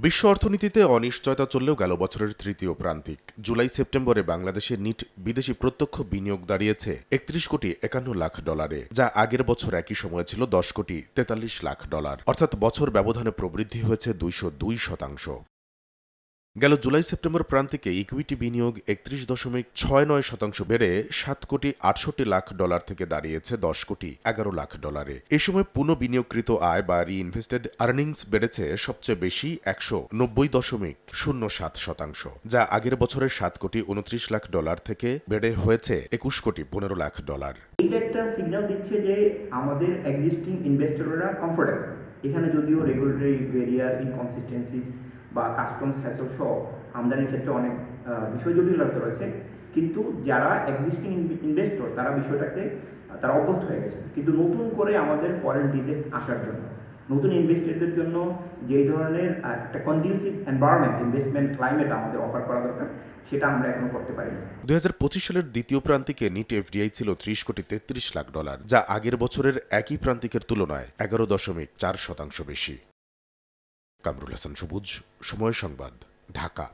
বিশ্ব অর্থনীতিতে অনিশ্চয়তা চললেও গেল বছরের তৃতীয় প্রান্তিক জুলাই সেপ্টেম্বরে বাংলাদেশে নিট বিদেশি প্রত্যক্ষ বিনিয়োগ দাঁড়িয়েছে ৩১,৫১,০০,০০০ ডলারে, যা আগের বছর একই সময়ে ছিল ১০,৪৩,০০,০০০ ডলার, অর্থাৎ বছর ব্যবধানে প্রবৃদ্ধি হয়েছে ২০২%। গেল জুলাই সেপ্টেম্বর প্রান্তিকে ইকুইটি বিনিয়োগ ৩১,৬৯% বেড়ে ৭,৬৮,০০,০০০ থেকে দাঁড়িয়েছে 10,১১,০০,০০০ ডলারে। এ সময় পুনঃবিনিয়োগকৃত আয় বা রিইনভেস্টেড আর্নিংস বেড়েছে সবচেয়ে বেশি ১৯০,৭%, যা আগের বছরের ৭,২৯,০০,০০০ থেকে বেড়ে হয়েছে ২১,১৫,০০,০০০ ডলার। এটা একটা সিগন্যাল দিচ্ছে যে আমাদের এক্সিস্টিং ইনভেস্টররা কমফোর্টেবল। এখানে যদিও রেগুলেটরি ব্যারিয়ার, ইনকনসিস্টেন্সিস বা কাস্টমস হ্যাসেল সহ আমদানির ক্ষেত্রে অনেক বিষয় জটিলতা রয়েছে, কিন্তু যারা এক্সিস্টিং ইনভেস্টর তারা বিষয়টাকে তারা অভ্যস্ত হয়ে গেছে। কিন্তু নতুন করে আমাদের ফরেন ডিরেক্ট আসার জন্য, নতুন ইনভেস্টরদের জন্য যেই ধরনের একটা কন্ডিউসিভ এনভায়রনমেন্ট, ইনভেস্টমেন্ট ক্লাইমেট আমাদের অফার করা দরকার, সেটা আমরা এখনো করতে পারিনি। ২০২৫ সালের দ্বিতীয় প্রান্তিকে নিট এফডিআই ছিল ৩০,৩৩,০০,০০০ ডলার, যা আগের বছরের একই প্রান্তিকের তুলনায় ১১.৪% বেশি। কামরুল হাসান সবুজ, সময় সংবাদ, ঢাকা।